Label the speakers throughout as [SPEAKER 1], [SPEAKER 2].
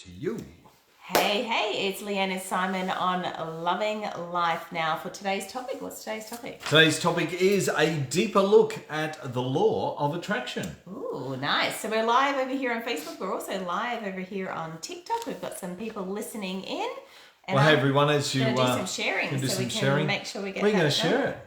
[SPEAKER 1] to you.
[SPEAKER 2] Hey, it's Leanne Simon on Loving Life Now. For today's topic, what's today's topic?
[SPEAKER 1] Today's topic is a deeper look at the law of attraction.
[SPEAKER 2] Ooh, nice. So we're live over here on Facebook. We're also live over here on TikTok. We've got some people listening in. And
[SPEAKER 1] well, hey everyone, as you
[SPEAKER 2] do some sharing,
[SPEAKER 1] do
[SPEAKER 2] so
[SPEAKER 1] some
[SPEAKER 2] we can
[SPEAKER 1] sharing.
[SPEAKER 2] make sure we get.
[SPEAKER 1] We're going to
[SPEAKER 2] that
[SPEAKER 1] share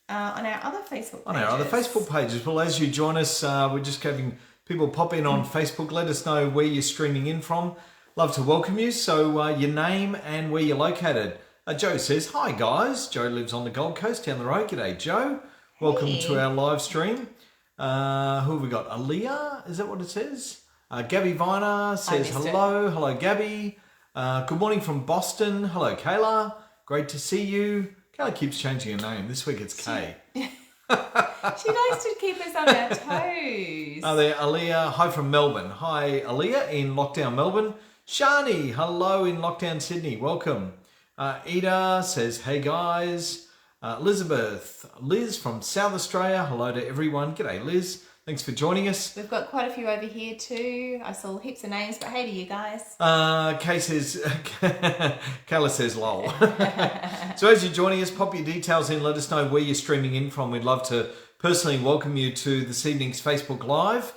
[SPEAKER 2] done.
[SPEAKER 1] it
[SPEAKER 2] On our other Facebook pages.
[SPEAKER 1] on our other Facebook pages. Well, as you join us, we're just having people pop in on Facebook. Let us know where you're streaming in from. Love to welcome you. So your name and where you're located. Joe says, hi guys. Joe lives on the Gold Coast down the road. G'day, Joe. Welcome to our live stream. Who have we got? Aaliyah, is that what it says? Gabby Viner says hello. Hello, Gabby. Good morning from Boston. Hello, Kayla. Great to see you. Kayla keeps changing her name. This week it's Kay.
[SPEAKER 2] She likes to keep us on our toes.
[SPEAKER 1] Oh, there, Aaliyah. Hi from Melbourne. Hi, Aaliyah in lockdown Melbourne. Shani, hello in lockdown Sydney. Welcome. Ida says, hey guys. Elizabeth, Liz from South Australia. Hello to everyone. G'day, Liz. Thanks for joining us.
[SPEAKER 2] We've got quite a few over here too. I saw heaps of names, but hey to you guys.
[SPEAKER 1] Kay says, Kayla says lol. So as you're joining us, pop your details in. Let us know where you're streaming in from. We'd love to personally welcome you to this evening's Facebook Live.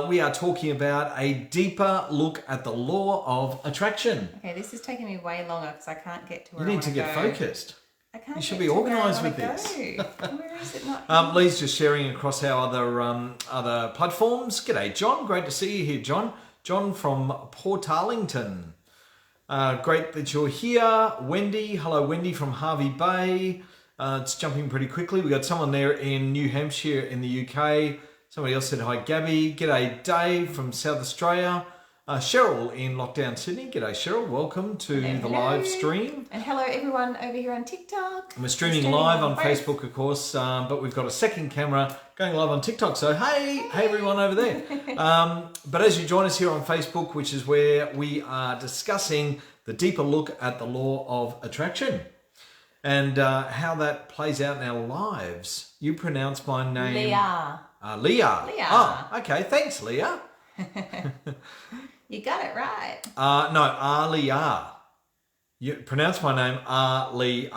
[SPEAKER 1] We are talking about a deeper look at the law of attraction.
[SPEAKER 2] Okay, this is taking me way longer because I can't get to where
[SPEAKER 1] You
[SPEAKER 2] I
[SPEAKER 1] need to get focused.
[SPEAKER 2] I can't.
[SPEAKER 1] You should be organised with this.
[SPEAKER 2] Where is it not?
[SPEAKER 1] Lee's just sharing across our other platforms. G'day, John. Great to see you here, John. John from Port Arlington. Great that you're here. Wendy. Hello, Wendy from Harvey Bay. It's jumping pretty quickly. We got someone there in New Hampshire in the UK. Somebody else said hi, Gabby. G'day, Dave from South Australia. Cheryl in lockdown Sydney. G'day, Cheryl. Welcome to the live stream.
[SPEAKER 2] And hello, everyone over here on TikTok.
[SPEAKER 1] And we're streaming live on Facebook, of course, but we've got a second camera going live on TikTok. So, hey everyone over there. But as you join us here on Facebook, which is where we are discussing the deeper look at the law of attraction and how that plays out in our lives. You pronounce my name...
[SPEAKER 2] Leah.
[SPEAKER 1] Leah. Oh, okay. Thanks, Leah.
[SPEAKER 2] You got it right.
[SPEAKER 1] No, Aaliyah. You pronounce my name Aaliyah.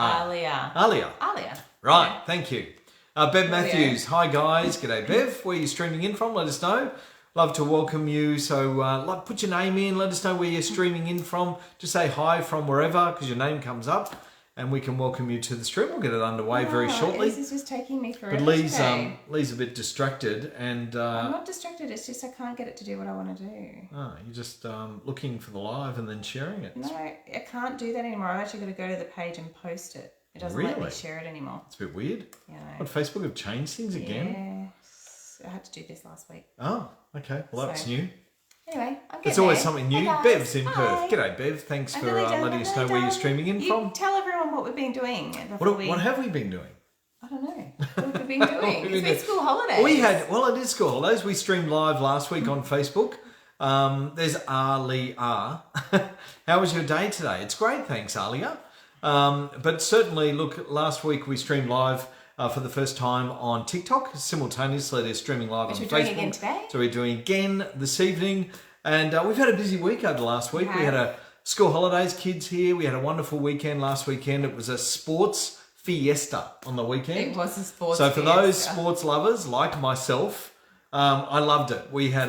[SPEAKER 2] Aaliyah.
[SPEAKER 1] Right,
[SPEAKER 2] okay.
[SPEAKER 1] Thank you. Bev Matthews. Hi, guys. G'day, Bev. Where are you streaming in from? Let us know. Love to welcome you. So put your name in. Let us know where you're streaming in from. Just say hi from wherever because your name comes up. And we can welcome you to the stream. We'll get it underway very shortly.
[SPEAKER 2] This is just taking me forever.
[SPEAKER 1] But Lee's a bit distracted, and
[SPEAKER 2] I'm not distracted. It's just I can't get it to do what I want to do.
[SPEAKER 1] Oh, you're just looking for the live and then sharing it.
[SPEAKER 2] No, I can't do that anymore. I've actually got to go to the page and post it. It doesn't let me share it anymore.
[SPEAKER 1] It's a bit weird.
[SPEAKER 2] Yeah.
[SPEAKER 1] What, Facebook have changed things again?
[SPEAKER 2] Yes. I had to do this last week.
[SPEAKER 1] Oh, okay. Well, that's new.
[SPEAKER 2] Anyway, I'm getting
[SPEAKER 1] It's always
[SPEAKER 2] there.
[SPEAKER 1] something new.
[SPEAKER 2] Hey
[SPEAKER 1] Bev's in
[SPEAKER 2] Hi.
[SPEAKER 1] Perth. G'day, Bev. Thanks for letting us know where you're streaming in from.
[SPEAKER 2] Tell everyone what we've been doing.
[SPEAKER 1] What have we been doing?
[SPEAKER 2] I don't know. What have we been doing? It's been school holidays.
[SPEAKER 1] It is school holidays. We streamed live last week on Facebook. There's Aaliyah. How was your day today? It's great, thanks, Aaliyah. But certainly, look, last week we streamed live for the first time on TikTok. Simultaneously, they're streaming live on Facebook.
[SPEAKER 2] Doing again today.
[SPEAKER 1] So we're doing again this evening. And we've had a busy week over the last week. We had a school holidays, kids here. We had a wonderful weekend last weekend. It was a sports fiesta on the weekend.
[SPEAKER 2] It was a sports
[SPEAKER 1] So for
[SPEAKER 2] fiesta.
[SPEAKER 1] those sports lovers like myself, I loved it. We had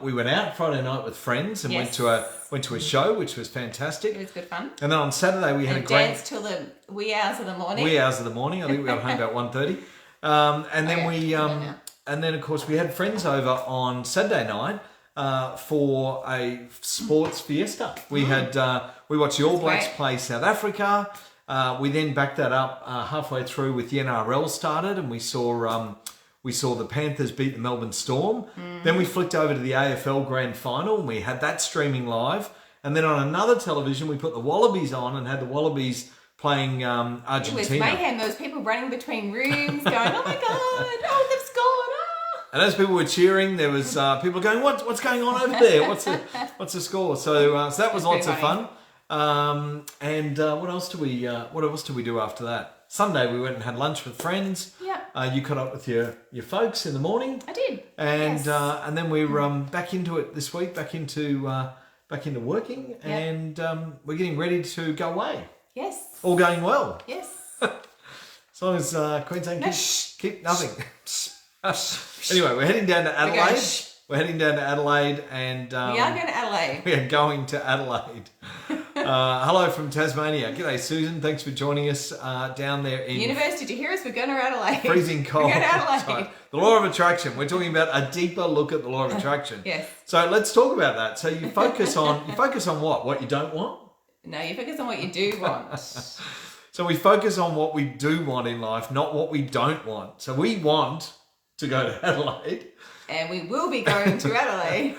[SPEAKER 1] we went out Friday night with friends and went to a show, which was fantastic.
[SPEAKER 2] It was good fun.
[SPEAKER 1] And then on Saturday we had a great
[SPEAKER 2] dance till the wee hours of the morning.
[SPEAKER 1] Wee hours of the morning. I think we got home about 1:30. And then and then of course we had friends over on Saturday night for a sports fiesta. We had we watched the All Blacks play South Africa. We then backed that up halfway through with the NRL started, and we saw the Panthers beat the Melbourne Storm. Then we flicked over to the AFL Grand Final, and we had that streaming live. And then on another television, we put the Wallabies on and had the Wallabies playing Argentina.
[SPEAKER 2] It was mayhem. There was people running between rooms going, oh my God, oh, they've scored.
[SPEAKER 1] And as people were cheering, there was people going, "What's going on over there? What's the score?" So that was lots of fun. And what else do we do after that? Sunday we went and had lunch with friends.
[SPEAKER 2] Yeah.
[SPEAKER 1] You caught up with your folks in the morning.
[SPEAKER 2] I did.
[SPEAKER 1] And then we were back into it this week, back into back into working,
[SPEAKER 2] Yep.
[SPEAKER 1] and we're getting ready to go away.
[SPEAKER 2] Yes.
[SPEAKER 1] All going well.
[SPEAKER 2] Yes.
[SPEAKER 1] As long as Queensland
[SPEAKER 2] No,
[SPEAKER 1] keep nothing. Anyway, we're heading down to Adelaide. We're heading down to Adelaide, and
[SPEAKER 2] we are going to Adelaide.
[SPEAKER 1] we are going to Adelaide. Hello from Tasmania. G'day, Susan. Thanks for joining us down there in
[SPEAKER 2] Universe, did you hear us? We're going to Adelaide.
[SPEAKER 1] freezing cold.
[SPEAKER 2] We're going to Adelaide.
[SPEAKER 1] Sorry. The law of attraction. We're talking about a deeper look at the law of attraction.
[SPEAKER 2] Yes.
[SPEAKER 1] So let's talk about that. So you focus on what? What you don't want?
[SPEAKER 2] No, you focus on what you do want.
[SPEAKER 1] So we focus on what we do want in life, not what we don't want. So we want to go to Adelaide,
[SPEAKER 2] And we will be going to Adelaide.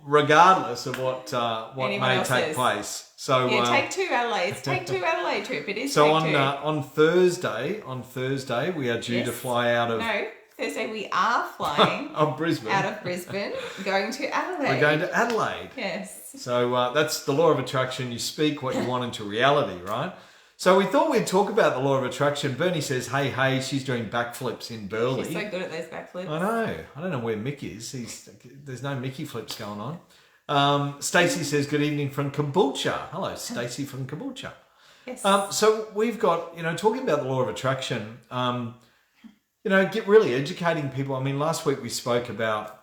[SPEAKER 1] regardless of what
[SPEAKER 2] Anyone
[SPEAKER 1] may
[SPEAKER 2] else
[SPEAKER 1] take
[SPEAKER 2] says.
[SPEAKER 1] place. So
[SPEAKER 2] Yeah, take two Adelaides. Take two Adelaide trip. It is
[SPEAKER 1] so
[SPEAKER 2] take two.
[SPEAKER 1] on Thursday, we are due to
[SPEAKER 2] Yes.
[SPEAKER 1] fly out of
[SPEAKER 2] No, Thursday we are flying
[SPEAKER 1] Brisbane.
[SPEAKER 2] out of Brisbane, going to Adelaide.
[SPEAKER 1] We're going to Adelaide.
[SPEAKER 2] Yes.
[SPEAKER 1] So that's the law of attraction. You speak what you want into reality, right? So we thought we'd talk about the law of attraction. Bernie says, hey, she's doing backflips in Burleigh.
[SPEAKER 2] She's so good at those backflips.
[SPEAKER 1] I know. I don't know where Mick is. There's no Mickey flips going on. Stacey says, good evening from Caboolture. Hello, Stacey from Caboolture.
[SPEAKER 2] Yes.
[SPEAKER 1] So we've got, talking about the law of attraction, get really educating people. I mean, last week we spoke about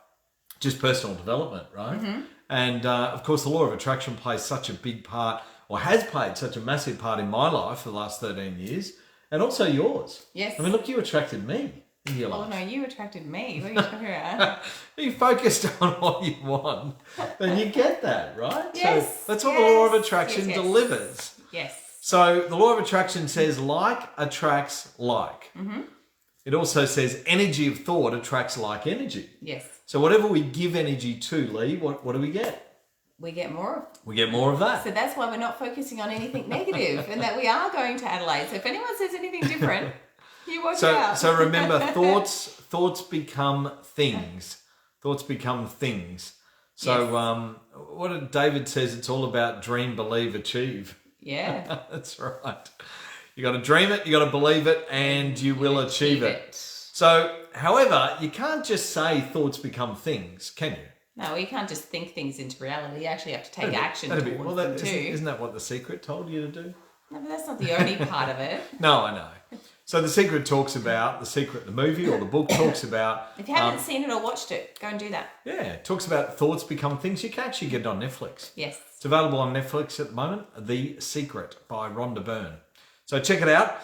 [SPEAKER 1] just personal development, right? Mm-hmm. And of course, the law of attraction plays such a big part, or has played such a massive part in my life for the last 13 years, and also yours.
[SPEAKER 2] Yes.
[SPEAKER 1] I mean, look, you attracted me in your
[SPEAKER 2] Oh,
[SPEAKER 1] life.
[SPEAKER 2] no, you attracted me. What are you talking about?
[SPEAKER 1] You focused on what you want, then you get that, right?
[SPEAKER 2] Yes,
[SPEAKER 1] So that's what the law of
[SPEAKER 2] yes,
[SPEAKER 1] attraction
[SPEAKER 2] yes, yes.
[SPEAKER 1] delivers.
[SPEAKER 2] Yes.
[SPEAKER 1] So the law of attraction says like attracts like.
[SPEAKER 2] Mm-hmm.
[SPEAKER 1] It also says energy of thought attracts like energy.
[SPEAKER 2] Yes.
[SPEAKER 1] So whatever we give energy to, Lee, what do we get?
[SPEAKER 2] We get more of.
[SPEAKER 1] We get more of that.
[SPEAKER 2] So that's why we're not focusing on anything negative, and that we are going to Adelaide. So if anyone says anything different, you watch out.
[SPEAKER 1] So remember, thoughts become things. Thoughts become things. So what David says, it's all about dream, believe, achieve.
[SPEAKER 2] Yeah.
[SPEAKER 1] That's right. You got to dream it, you got to believe it, and you will achieve it. So, however, you can't just say thoughts become things, can you?
[SPEAKER 2] No, you can't just think things into reality. You actually have to take action towards them too.
[SPEAKER 1] Isn't that what The Secret told you to do?
[SPEAKER 2] No, but that's not the only part of it.
[SPEAKER 1] No, I know. So The Secret talks about, the movie or the book talks about...
[SPEAKER 2] If you haven't seen it or watched it, go and do that.
[SPEAKER 1] Yeah, it talks about thoughts become things. You can actually get it on Netflix.
[SPEAKER 2] Yes.
[SPEAKER 1] It's available on Netflix at the moment, The Secret by Rhonda Byrne. So check it out.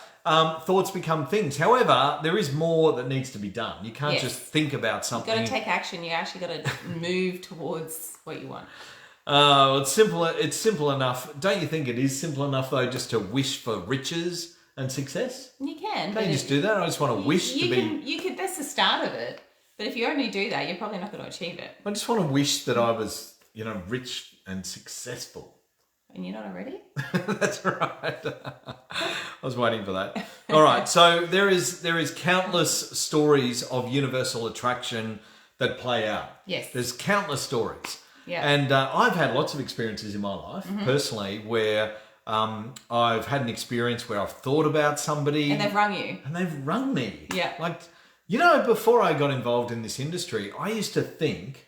[SPEAKER 1] Thoughts become things. However, there is more that needs to be done. You can't just think about something.
[SPEAKER 2] You've got to take action. You actually got to move towards what you want.
[SPEAKER 1] It's simple. It's simple enough. Don't you think it is simple enough, though, just to wish for riches and success?
[SPEAKER 2] You can.
[SPEAKER 1] Can't you just do that? I just want to wish to be...
[SPEAKER 2] You could. That's the start of it. But if you only do that, you're probably not going to achieve it.
[SPEAKER 1] I just want to wish that I was, rich and successful.
[SPEAKER 2] And you're not already?
[SPEAKER 1] That's right. I was waiting for that. All right. So there is countless stories of universal attraction that play out.
[SPEAKER 2] Yes.
[SPEAKER 1] There's countless stories.
[SPEAKER 2] Yeah.
[SPEAKER 1] And I've had lots of experiences in my life, personally, where I've had an experience where I've thought about somebody.
[SPEAKER 2] And they've rung you.
[SPEAKER 1] And they've rung me.
[SPEAKER 2] Yeah.
[SPEAKER 1] Like, before I got involved in this industry, I used to think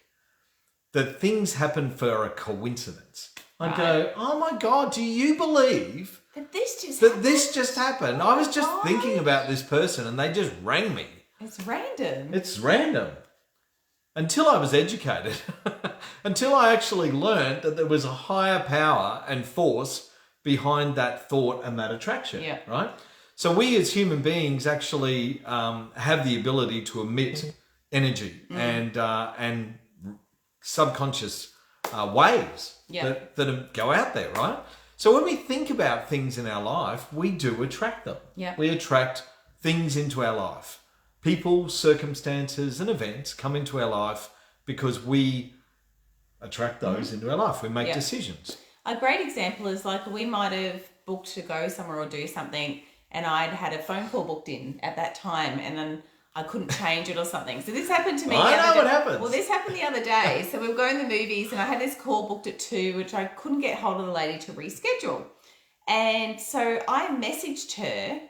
[SPEAKER 1] that things happen for a coincidence. I'd go, oh my God, do you believe
[SPEAKER 2] that this just
[SPEAKER 1] happened? I was just thinking about this person and they just rang me.
[SPEAKER 2] It's random.
[SPEAKER 1] It's random. Until I was educated. Until I actually learned that there was a higher power and force behind that thought and that attraction.
[SPEAKER 2] Yeah.
[SPEAKER 1] Right? So we as human beings actually have the ability to emit energy and subconscious waves that go out there, right? So when we think about things in our life, we do attract them.
[SPEAKER 2] Yeah.
[SPEAKER 1] We attract things into our life. People, circumstances, and events come into our life because we attract those into our life. We make decisions.
[SPEAKER 2] A great example is like we might have booked to go somewhere or do something, and I'd had a phone call booked in at that time, and then I couldn't change it or something. So this happened to me.
[SPEAKER 1] I know what happens.
[SPEAKER 2] Well, this happened the other day. So we were going to the movies and I had this call booked at 2, which I couldn't get hold of the lady to reschedule. And so I messaged her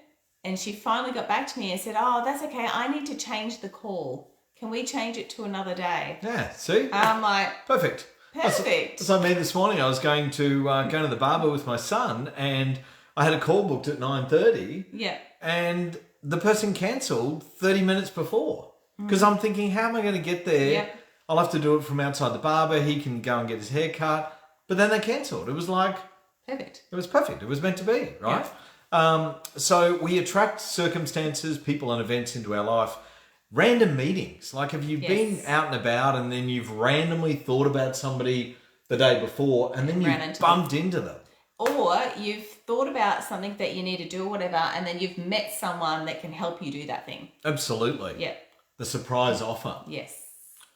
[SPEAKER 2] and she finally got back to me and said, oh, that's okay. I need to change the call. Can we change it to another day?
[SPEAKER 1] Yeah, see?
[SPEAKER 2] I'm like...
[SPEAKER 1] Perfect.
[SPEAKER 2] Perfect.
[SPEAKER 1] So me this morning, I was going to the barber with my son, and I had a call booked at 9:30.
[SPEAKER 2] Yeah.
[SPEAKER 1] And the person cancelled 30 minutes before because I'm thinking, how am I going to get there?
[SPEAKER 2] Yeah.
[SPEAKER 1] I'll have to do it from outside the barber. He can go and get his hair cut. But then they cancelled. It was like...
[SPEAKER 2] Perfect.
[SPEAKER 1] It was perfect. It was meant to be, right? So we attract circumstances, people and events into our life. Random meetings. Like if you've been out and about and then you've randomly thought about somebody the day before and then you bumped into them.
[SPEAKER 2] Or you've thought about something that you need to do or whatever, and then you've met someone that can help you do that thing.
[SPEAKER 1] Absolutely.
[SPEAKER 2] Yeah.
[SPEAKER 1] The surprise offer.
[SPEAKER 2] Yes.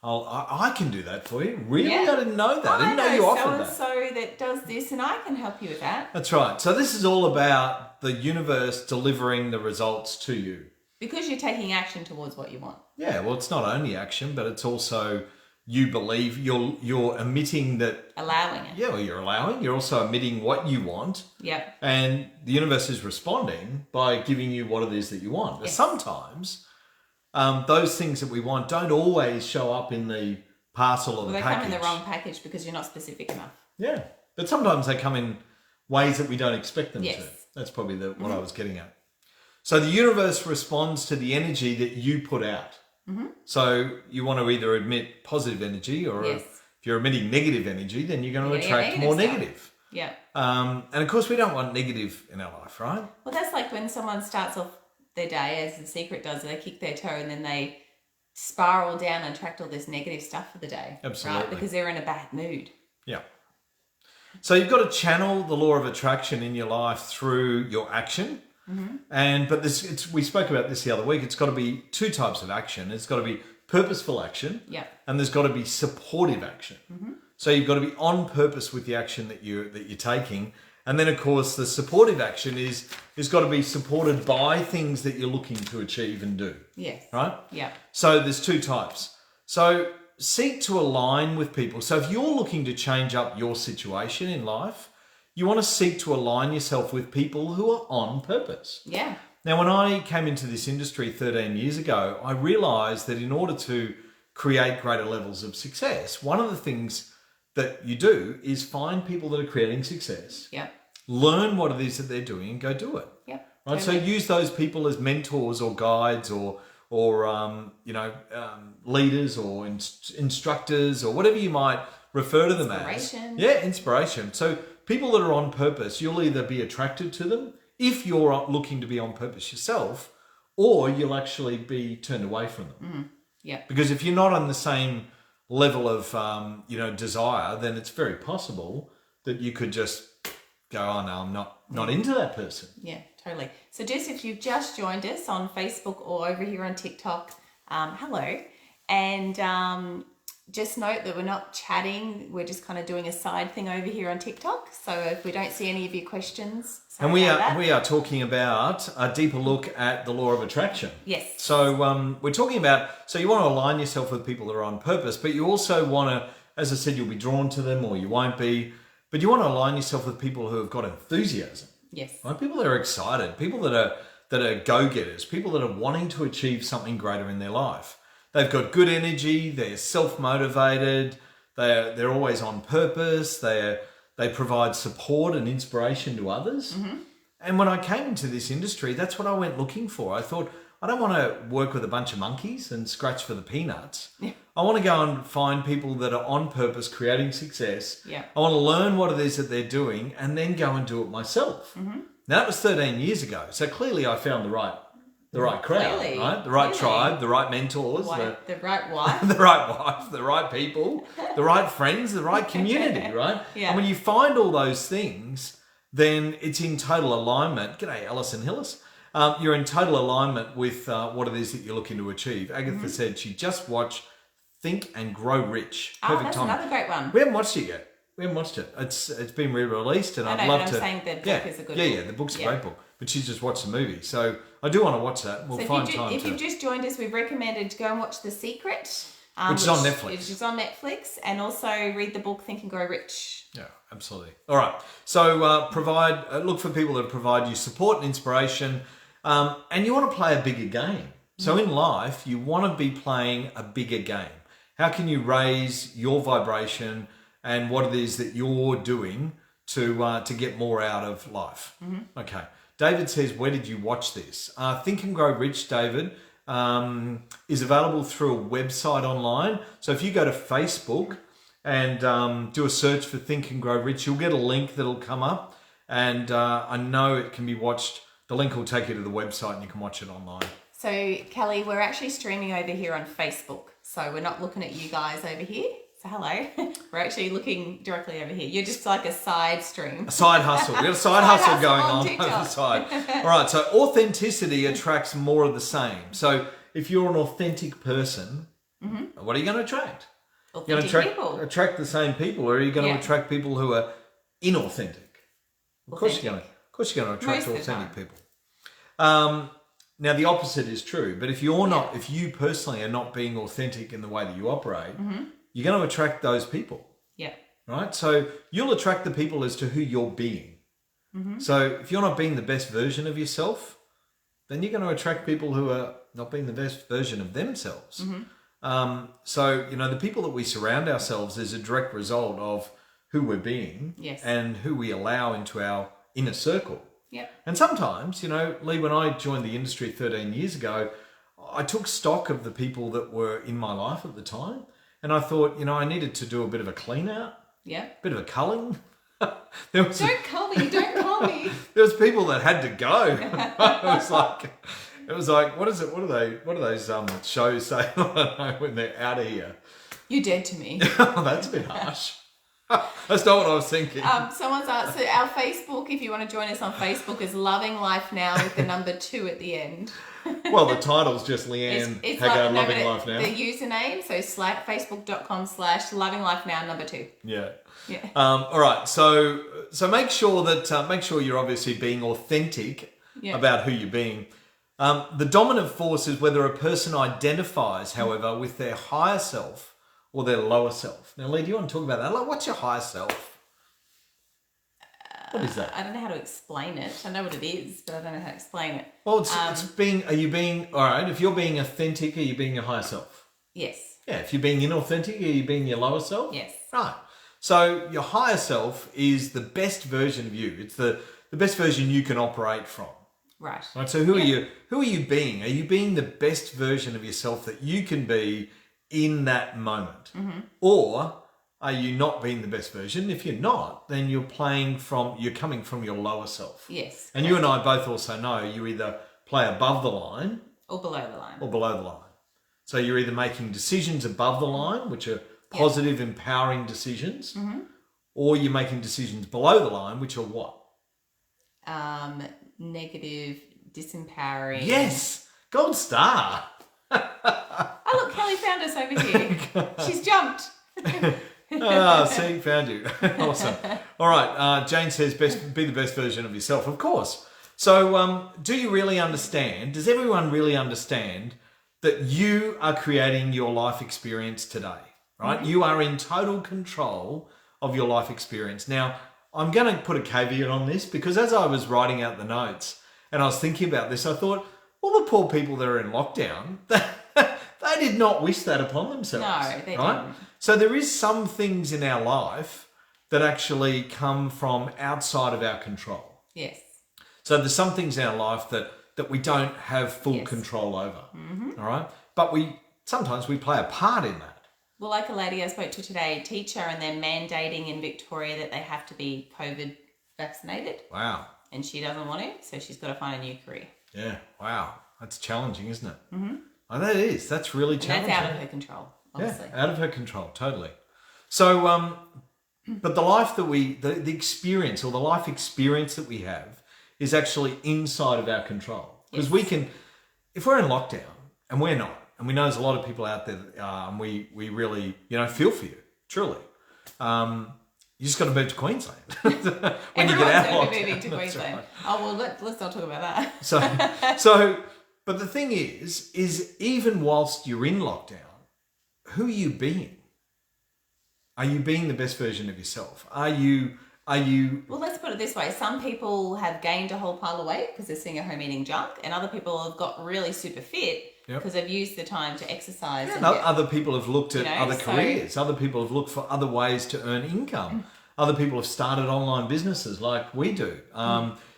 [SPEAKER 1] I can do that for you. Really?
[SPEAKER 2] Yeah.
[SPEAKER 1] I didn't know that. I didn't know you offered that.
[SPEAKER 2] So that does this, and I can help you with that.
[SPEAKER 1] That's right. So this is all about the universe delivering the results to you.
[SPEAKER 2] Because you're taking action towards what you want.
[SPEAKER 1] Yeah, well, it's not only action, but it's also you believe you're emitting that.
[SPEAKER 2] Allowing it.
[SPEAKER 1] Yeah, well, you're allowing. You're also emitting what you want.
[SPEAKER 2] Yeah.
[SPEAKER 1] And the universe is responding by giving you what it is that you want. Yes. Sometimes those things that we want don't always show up in the parcel or the package. They come
[SPEAKER 2] in the wrong package because you're not specific enough.
[SPEAKER 1] Yeah, but sometimes they come in ways that we don't expect them
[SPEAKER 2] to.
[SPEAKER 1] That's probably what I was getting at. So the universe responds to the energy that you put out. Mm-hmm. So you want to either emit positive energy, or if you're emitting negative energy, then you're going to attract more negative.
[SPEAKER 2] Yeah.
[SPEAKER 1] And of course, we don't want negative in our life, right?
[SPEAKER 2] Well, that's like when someone starts off their day, as The Secret does, they kick their toe and then they spiral down and attract all this negative stuff for the day.
[SPEAKER 1] Absolutely.
[SPEAKER 2] Right? Because they're in a bad mood.
[SPEAKER 1] Yeah. So you've got to channel the law of attraction in your life through your action. Mm-hmm. But we spoke about this the other week. It's got to be two types of action. It's got to be purposeful action, and there's got to be supportive action. Mm-hmm. So you've got to be on purpose with the action that you're taking, and then of course the supportive action is got to be supported by things that you're looking to achieve and do.
[SPEAKER 2] Yes.
[SPEAKER 1] Right.
[SPEAKER 2] Yeah.
[SPEAKER 1] So there's two types. So seek to align with people. So if you're looking to change up your situation in life, you want to seek to align yourself with people who are on purpose.
[SPEAKER 2] Yeah.
[SPEAKER 1] Now, when I came into this industry 13 years ago, I realized that in order to create greater levels of success, one of the things that you do is find people that are creating success.
[SPEAKER 2] Yeah.
[SPEAKER 1] Learn what it is that they're doing and go do it.
[SPEAKER 2] Yeah.
[SPEAKER 1] Right. Totally. So use those people as mentors or guides or leaders or instructors or whatever you might refer to them as.
[SPEAKER 2] Inspiration.
[SPEAKER 1] Yeah, inspiration. So people that are on purpose, you'll either be attracted to them if you're looking to be on purpose yourself, or you'll actually be turned away from them.
[SPEAKER 2] Mm-hmm. Yeah.
[SPEAKER 1] Because if you're not on the same level of desire, then it's very possible that you could just go, oh no, I'm not into that person.
[SPEAKER 2] Yeah, totally. So just if you've just joined us on Facebook or over here on TikTok, hello. And just note that we're not chatting. We're just kind of doing a side thing over here on TikTok. So if we don't see any of your questions,
[SPEAKER 1] and we are talking about a deeper look at the law of attraction.
[SPEAKER 2] Yes.
[SPEAKER 1] So we're talking about, so you want to align yourself with people that are on purpose, but you also want to, as I said, you'll be drawn to them or you won't be, but you want to align yourself with people who have got enthusiasm.
[SPEAKER 2] Yes.
[SPEAKER 1] Right? People that are excited, people that are go-getters, people that are wanting to achieve something greater in their life. They've got good energy, they're self-motivated, they're always on purpose, they provide support and inspiration to others. Mm-hmm. And when I came into this industry, that's what I went looking for. I thought, I don't want to work with a bunch of monkeys and scratch for the peanuts. Yeah. I want to go and find people that are on purpose, creating success.
[SPEAKER 2] Yeah.
[SPEAKER 1] I want to learn what it is that they're doing and then go and do it myself. Mm-hmm. Now, that was 13 years ago. So clearly I found the right crowd, right? The right tribe, the right mentors,
[SPEAKER 2] the right wife,
[SPEAKER 1] the right wife, the right people, the right friends, the right community, right?
[SPEAKER 2] Yeah.
[SPEAKER 1] And when you find all those things, then it's in total alignment. G'day, Alison Hillis. You're in total alignment with what it is that you're looking to achieve. Agatha said she just watched Think and Grow Rich. Perfect
[SPEAKER 2] that's
[SPEAKER 1] time.
[SPEAKER 2] Another great one.
[SPEAKER 1] We haven't watched it yet. It's been re-released, and I'd love to.
[SPEAKER 2] I'm saying the book is a good book.
[SPEAKER 1] Yeah, the book's a great book. But she's just watched the movie, so I do want to watch that. We'll find time.
[SPEAKER 2] If you've just joined us, we've recommended to go and watch The Secret,
[SPEAKER 1] which is on Netflix.
[SPEAKER 2] Which is on Netflix, and also read the book Think and Grow Rich.
[SPEAKER 1] Yeah, absolutely. All right, so look for people that provide you support and inspiration, and you want to play a bigger game. So in life, you want to be playing a bigger game. How can you raise your vibration and what it is that you're doing to get more out of life. Okay. David says, where did you watch this? Think and Grow Rich, David, is available through a website online. So if you go to Facebook and do a search for Think and Grow Rich, you'll get a link that'll come up. And I know it can be watched. The link will take you to the website and you can watch it online.
[SPEAKER 2] So, Kelly, we're actually streaming over here on Facebook. So we're not looking at you guys over here. So hello. We're actually looking directly over here. You're just like a side stream.
[SPEAKER 1] A side hustle. We've got a side hustle going on
[SPEAKER 2] TikTok.
[SPEAKER 1] the side. All right. So authenticity attracts more of the same. So if you're an authentic person, what are you going to attract? You're going to attract the same people, or are you going to attract people who are inauthentic? Of course you're going to attract authentic people. Now the opposite is true, but if you personally are not being authentic in the way that you operate, you're going to attract those people.
[SPEAKER 2] Yeah.
[SPEAKER 1] Right? So you'll attract the people as to who you're being. So if you're not being the best version of yourself, then you're going to attract people who are not being the best version of themselves. So, the people that we surround ourselves is a direct result of who we're being and who we allow into our inner circle.
[SPEAKER 2] Yep.
[SPEAKER 1] And sometimes, Lee, when I joined the industry 13 years ago, I took stock of the people that were in my life at the time. And I thought, I needed to do a bit of a clean out. Yeah. A bit of a culling.
[SPEAKER 2] Don't cull me.
[SPEAKER 1] There was people that had to go. It was like, what is it? What do those shows say? I don't know, when they're out of here.
[SPEAKER 2] You're dead to me.
[SPEAKER 1] Oh, that's a bit harsh. That's not what I was thinking.
[SPEAKER 2] Someone's asked, so our Facebook, if you want to join us on Facebook, is Loving Life Now with the number 2 at the end.
[SPEAKER 1] Well, the title's just Leanne Haggard, Loving Life Now.
[SPEAKER 2] The username, so facebook.com/lovinglifenow number 2.
[SPEAKER 1] Yeah. All right. So make sure you're obviously being authentic about who you're being. The dominant force is whether a person identifies, however, with their higher self or their lower self. Now, Lee, do you want to talk about that? Like, what's your higher self? What is that?
[SPEAKER 2] I don't know how to explain it. I know what it is, but I don't know how to explain it.
[SPEAKER 1] Well, if you're being authentic, are you being your higher self?
[SPEAKER 2] Yes.
[SPEAKER 1] Yeah, if you're being inauthentic, are you being your lower self?
[SPEAKER 2] Yes.
[SPEAKER 1] Right. So your higher self is the best version of you. It's the best version you can operate from.
[SPEAKER 2] Right.
[SPEAKER 1] So who are you being? Are you being the best version of yourself that you can be in that moment? Or are you not being the best version? If you're not, then you're coming from your lower self.
[SPEAKER 2] Yes.
[SPEAKER 1] And you and I both also know you either play above the line
[SPEAKER 2] or below the line.
[SPEAKER 1] So you're either making decisions above the line, which are positive, empowering decisions, or you're making decisions below the line, which are what?
[SPEAKER 2] Negative, disempowering.
[SPEAKER 1] Yes, gold star.
[SPEAKER 2] Oh, look, Kelly found us over here. She's jumped.
[SPEAKER 1] See, found you. Awesome. All right, Jane says, be the best version of yourself. Of course. So do you really understand? Does everyone really understand that you are creating your life experience today, right? You are in total control of your life experience. Now, I'm going to put a caveat on this because as I was writing out the notes and I was thinking about this, I thought, well, the poor people that are in lockdown, they did not wish that upon themselves.
[SPEAKER 2] No, they didn't.
[SPEAKER 1] So there is some things in our life that actually come from outside of our control.
[SPEAKER 2] Yes.
[SPEAKER 1] So there's some things in our life that we don't have full control over. All right. But sometimes we play a part in that.
[SPEAKER 2] Well, like a lady I spoke to today, teacher, and they're mandating in Victoria that they have to be COVID vaccinated.
[SPEAKER 1] Wow.
[SPEAKER 2] And she doesn't want to, so she's got to find a new career.
[SPEAKER 1] Yeah. Wow. That's challenging, isn't it? Oh, that is. That's really challenging.
[SPEAKER 2] And that's out of her control, obviously.
[SPEAKER 1] Yeah, out of her control, totally. So, but the life that the experience or the life experience that we have is actually inside of our control. Because we can, if we're in lockdown, and we're not, and we know there's a lot of people out there that are, and we really, feel for you, truly. You just got to move to Queensland when you get out of lockdown.
[SPEAKER 2] Moving to Queensland. Right. Oh, well, let's not talk about that.
[SPEAKER 1] So, but the thing is even whilst you're in lockdown, who are you being? Are you being the best version of yourself? Are you? Well,
[SPEAKER 2] let's put it this way. Some people have gained a whole pile of weight because they're sitting at home eating junk, and other people have got really super fit
[SPEAKER 1] Yep.
[SPEAKER 2] because they've used the time to exercise.
[SPEAKER 1] Yeah,
[SPEAKER 2] and
[SPEAKER 1] other people have looked at other
[SPEAKER 2] so-
[SPEAKER 1] careers. Other people have looked for other ways to earn income. Other people have started online businesses like we do.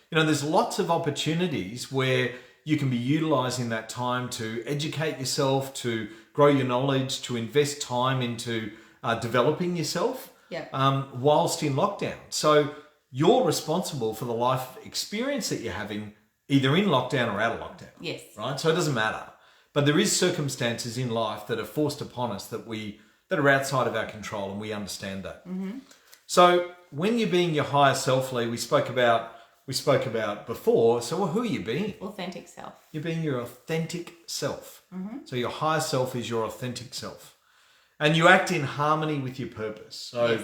[SPEAKER 1] There's lots of opportunities where you can be utilizing that time to educate yourself, to grow your knowledge, to invest time into developing yourself whilst in lockdown. So you're responsible for the life experience that you're having either in lockdown or out of lockdown.
[SPEAKER 2] Yes.
[SPEAKER 1] Right? So it doesn't matter. But there is circumstances in life that are forced upon us that are outside of our control, and we understand that. Mm-hmm. So when you're being your higher self, Lee, we spoke about before. So who are you being?
[SPEAKER 2] Authentic self.
[SPEAKER 1] You're being your authentic self. Mm-hmm. So your higher self is your authentic self. And you act in harmony with your purpose. So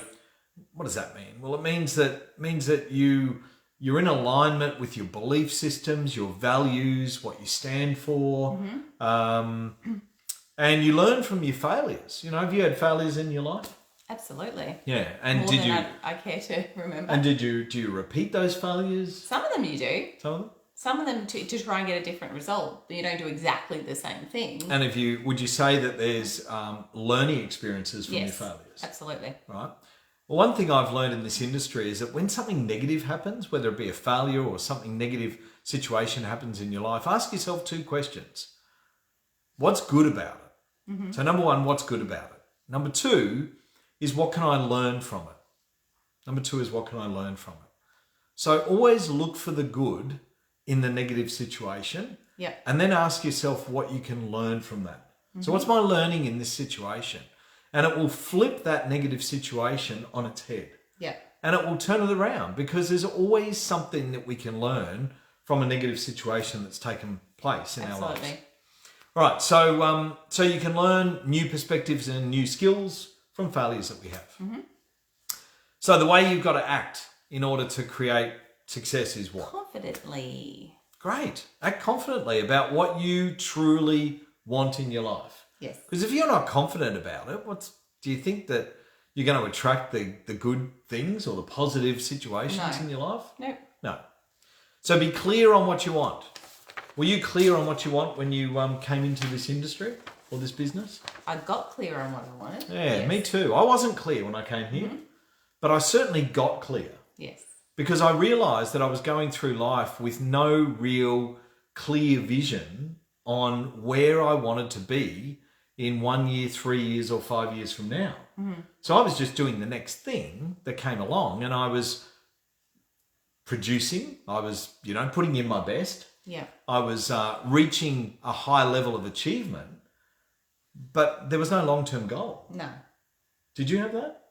[SPEAKER 1] what does that mean? Well, it means that you're in alignment with your belief systems, your values, what you stand for. Mm-hmm. And you learn from your failures. Have you had failures in your life?
[SPEAKER 2] Absolutely.
[SPEAKER 1] Yeah. And
[SPEAKER 2] more than I care to remember. And
[SPEAKER 1] do you repeat those failures?
[SPEAKER 2] Some of them you do.
[SPEAKER 1] Some of them?
[SPEAKER 2] Some of them to try and get a different result, but you don't do exactly the same thing.
[SPEAKER 1] And would you say that there's learning experiences from your failures?
[SPEAKER 2] Absolutely.
[SPEAKER 1] Right. Well, one thing I've learned in this industry is that when something negative happens, whether it be a failure or something negative situation happens in your life, ask yourself 2 questions. What's good about it? Mm-hmm. So number 1, what's good about it? Number 2 is what can I learn from it? Number 2 is what can I learn from it? So always look for the good in the negative situation.
[SPEAKER 2] Yeah.
[SPEAKER 1] And then ask yourself what you can learn from that. Mm-hmm. So what's my learning in this situation? And it will flip that negative situation on its head.
[SPEAKER 2] Yeah.
[SPEAKER 1] And it will turn it around, because there's always something that we can learn from a negative situation that's taken place in our lives. All right. So you can learn new perspectives and new skills from failures that we have. Mm-hmm. So the way you've got to act in order to create success is what?
[SPEAKER 2] Confidently.
[SPEAKER 1] Great. Act confidently about what you truly want in your life.
[SPEAKER 2] Yes.
[SPEAKER 1] Because if you're not confident about it, do you think that you're going to attract the good things or the positive situations in your life? No. So be clear on what you want. Were you clear on what you want when you came into this industry or this business?
[SPEAKER 2] I got clear on what I wanted.
[SPEAKER 1] Yeah, me too. I wasn't clear when I came here, but I certainly got clear.
[SPEAKER 2] Yes. Because
[SPEAKER 1] I realised that I was going through life with no real clear vision on where I wanted to be in 1 year, 3 years, or 5 years from now. Mm-hmm. So I was just doing the next thing that came along, and I was producing. I was, putting in my best.
[SPEAKER 2] Yeah.
[SPEAKER 1] I was reaching a high level of achievement, but there was no long-term goal.
[SPEAKER 2] No.
[SPEAKER 1] Did you have that?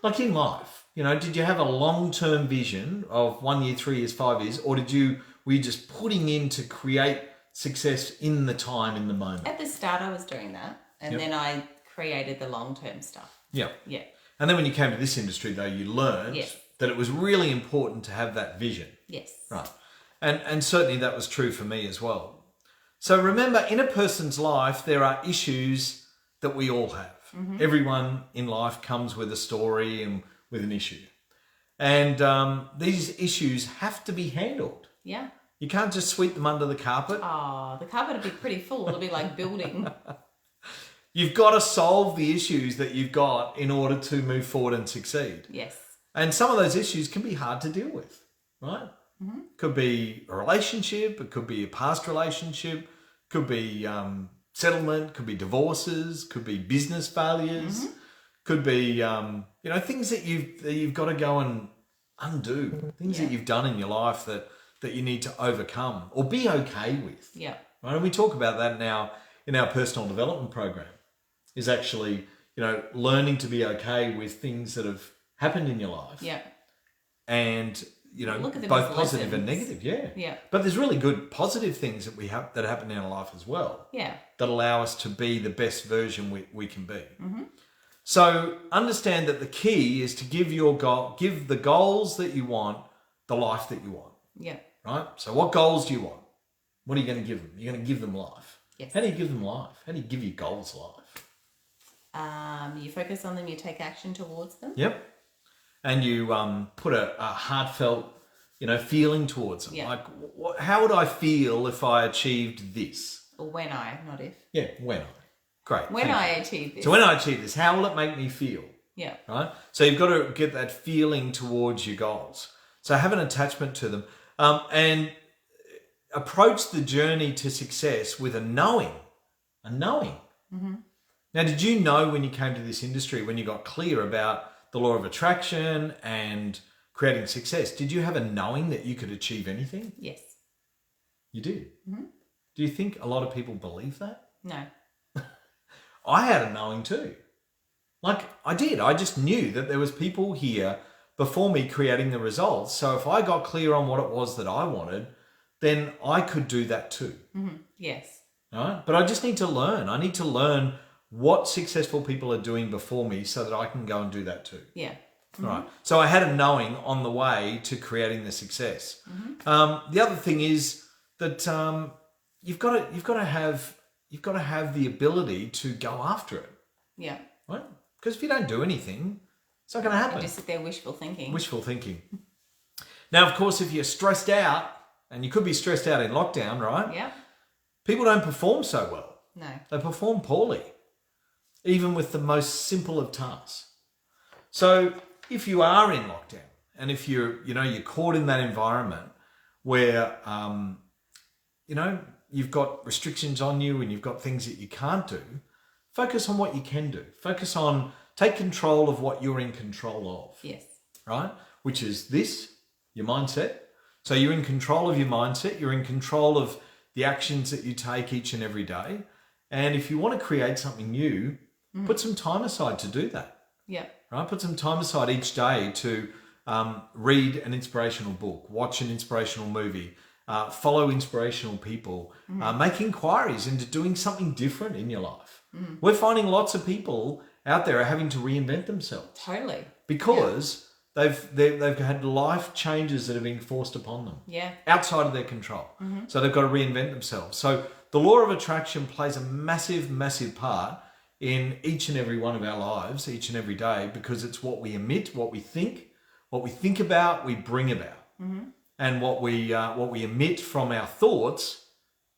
[SPEAKER 1] Like in life, did you have a long-term vision of 1 year, 3 years, 5 years, or were you just putting in to create success in the time, in the moment?
[SPEAKER 2] At the start, I was doing that, and then I created the long-term stuff.
[SPEAKER 1] Yeah.
[SPEAKER 2] Yeah.
[SPEAKER 1] And then when you came to this industry, though, you learned that it was really important to have that vision.
[SPEAKER 2] Yes.
[SPEAKER 1] Right. And certainly that was true for me as well. So remember, in a person's life, there are issues that we all have. Mm-hmm. Everyone in life comes with a story and with an issue. And these issues have to be handled.
[SPEAKER 2] Yeah.
[SPEAKER 1] You can't just sweep them under the carpet.
[SPEAKER 2] Oh, the carpet would be pretty full. It'll be like building.
[SPEAKER 1] You've got to solve the issues that you've got in order to move forward and succeed.
[SPEAKER 2] Yes.
[SPEAKER 1] And some of those issues can be hard to deal with, right? Mm-hmm. Could be a relationship. It could be a past relationship. Could be settlement. Could be divorces. Could be business failures. Mm-hmm. Could be, things that you've got to go and undo. Things that you've done in your life that you need to overcome or be okay with.
[SPEAKER 2] Yeah.
[SPEAKER 1] Right. And we talk about that now in our personal development program, is actually, learning to be okay with things that have happened in your life.
[SPEAKER 2] Yeah.
[SPEAKER 1] And,
[SPEAKER 2] look at them
[SPEAKER 1] both
[SPEAKER 2] as
[SPEAKER 1] positive
[SPEAKER 2] lessons.
[SPEAKER 1] and negative. Yeah.
[SPEAKER 2] Yeah.
[SPEAKER 1] But there's really good positive things that happen in our life as well.
[SPEAKER 2] Yeah.
[SPEAKER 1] That allow us to be the best version we can be. Mm-hmm. So understand that the key is to give the goals that you want, the life that you want.
[SPEAKER 2] Yeah.
[SPEAKER 1] Right? So what goals do you want? What are you going to give them? You're going to give them life.
[SPEAKER 2] Yes.
[SPEAKER 1] How do you give them life? How do you give your goals life?
[SPEAKER 2] You focus on them, you take action towards them.
[SPEAKER 1] Yep. And you put a heartfelt feeling towards them.
[SPEAKER 2] Yeah.
[SPEAKER 1] Like, how would I feel if I achieved this?
[SPEAKER 2] Or when I, not if.
[SPEAKER 1] Yeah, when I. Great.
[SPEAKER 2] When I achieve this.
[SPEAKER 1] So when I achieve this, how will it make me feel?
[SPEAKER 2] Yeah.
[SPEAKER 1] Right? So you've got to get that feeling towards your goals. So have an attachment to them. And approach the journey to success with a knowing. A knowing.
[SPEAKER 2] Mm-hmm.
[SPEAKER 1] Now, did you know when you came to this industry, when you got clear about the law of attraction and creating success, did you have a knowing that you could achieve anything?
[SPEAKER 2] Yes.
[SPEAKER 1] You did?
[SPEAKER 2] Mm-hmm.
[SPEAKER 1] Do you think a lot of people believe that?
[SPEAKER 2] No.
[SPEAKER 1] I had a knowing too. Like, I did. I just knew that there was people here before me creating the results. So if I got clear on what it was that I wanted, then I could do that too.
[SPEAKER 2] Mm-hmm. Yes.
[SPEAKER 1] Right? But I just need to learn. I need to learn what successful people are doing before me so that I can go and do that too.
[SPEAKER 2] Yeah.
[SPEAKER 1] Mm-hmm. Right. So I had a knowing on the way to creating the success. Mm-hmm. The other thing is that you've got to have the ability to go after it.
[SPEAKER 2] Yeah.
[SPEAKER 1] Right? Because if you don't do anything, it's not going to happen.
[SPEAKER 2] And just sit there wishful thinking.
[SPEAKER 1] Wishful thinking. Now, of course, if you're stressed out, and you could be stressed out in lockdown, right?
[SPEAKER 2] Yeah.
[SPEAKER 1] People don't perform so well.
[SPEAKER 2] No.
[SPEAKER 1] They perform poorly, even with the most simple of tasks. So if you are in lockdown, and if you're caught in that environment where, you've got restrictions on you and you've got things that you can't do, focus on what you can do. Take control of what you're in control of.
[SPEAKER 2] Yes.
[SPEAKER 1] Right? Which is this, your mindset. So you're in control of your mindset. You're in control of the actions that you take each and every day. And if you want to create something new, put some time aside to do that.
[SPEAKER 2] Yeah.
[SPEAKER 1] Right? Put some time aside each day to read an inspirational book, watch an inspirational movie, follow inspirational people, make inquiries into doing something different in your life. We're finding lots of people out there are having to reinvent themselves.
[SPEAKER 2] Totally.
[SPEAKER 1] Because they've had life changes that are being forced upon them.
[SPEAKER 2] Yeah.
[SPEAKER 1] Outside of their control. So they've got to reinvent themselves. So the law of attraction plays a massive, massive part in each and every one of our lives, each and every day, because it's what we emit, what we think about, we bring about. And what we emit from our thoughts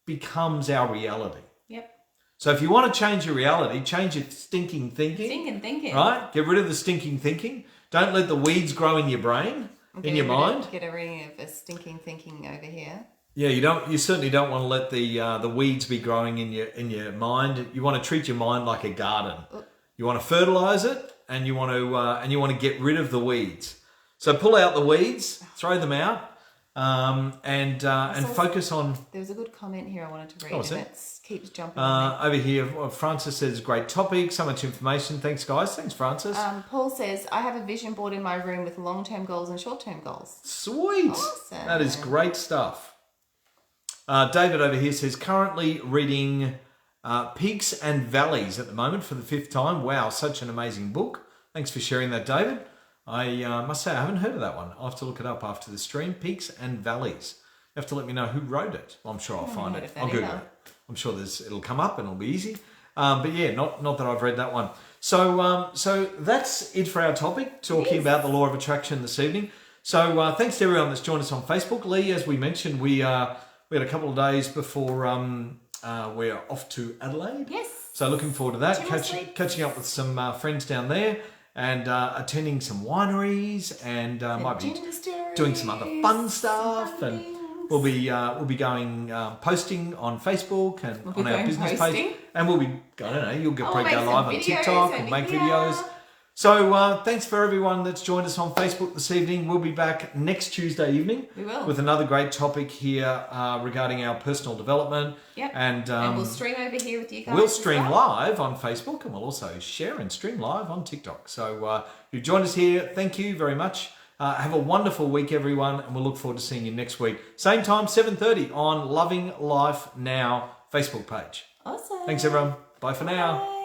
[SPEAKER 1] becomes our reality.
[SPEAKER 2] Yep.
[SPEAKER 1] So if you want to change your reality, change your stinking thinking.
[SPEAKER 2] Stinking thinking.
[SPEAKER 1] Right? Get rid of the stinking thinking. Don't let the weeds grow in your brain, in your mind.
[SPEAKER 2] Get rid of the stinking thinking over here.
[SPEAKER 1] Yeah, you certainly don't want to let the weeds be growing in your mind. You want to treat your mind like a garden. You want to fertilize it, and you want to get rid of the weeds. So pull out the weeds, throw them out, and focus on.
[SPEAKER 2] There was a good comment here I wanted to read,
[SPEAKER 1] and
[SPEAKER 2] it keeps jumping on me.
[SPEAKER 1] Over here, Francis says, great topic, so much information. Thanks, guys. Thanks, Francis.
[SPEAKER 2] Paul says, I have a vision board in my room with long-term goals and short-term goals.
[SPEAKER 1] Sweet.
[SPEAKER 2] Awesome.
[SPEAKER 1] That is great stuff. David over here says, currently reading Peaks and Valleys at the moment for the 5th time. Wow, such an amazing book. Thanks for sharing that, David. I must say, I haven't heard of that one. I'll have to look it up after the stream. Peaks and Valleys. You have to let me know who wrote it. Well, I'm sure I'll find it. I'll Google it. I'm sure it'll come up and it'll be easy. But yeah, not that I've read that one. So that's it for our topic, talking about the law of attraction this evening. So thanks to everyone that's joined us on Facebook. Lee, as we mentioned, we had a couple of days before we're off to Adelaide.
[SPEAKER 2] Yes.
[SPEAKER 1] So looking forward to that. Catching up with some friends down there and attending some wineries and might be doing some other fun stuff. And we'll be going posting on Facebook and on our business page. And we'll be, I don't know, you'll probably go live on TikTok and make videos. So thanks for everyone that's joined us on Facebook this evening. We'll be back next Tuesday evening with another great topic here regarding our personal development.
[SPEAKER 2] Yep.
[SPEAKER 1] And
[SPEAKER 2] we'll stream over here with you guys.
[SPEAKER 1] We'll stream live on Facebook and we'll also share and stream live on TikTok. So you've joined us here. Thank you very much. Have a wonderful week, everyone, and we'll look forward to seeing you next week. Same time, 7:30 on Loving Life Now Facebook page.
[SPEAKER 2] Awesome.
[SPEAKER 1] Thanks, everyone. Bye for now.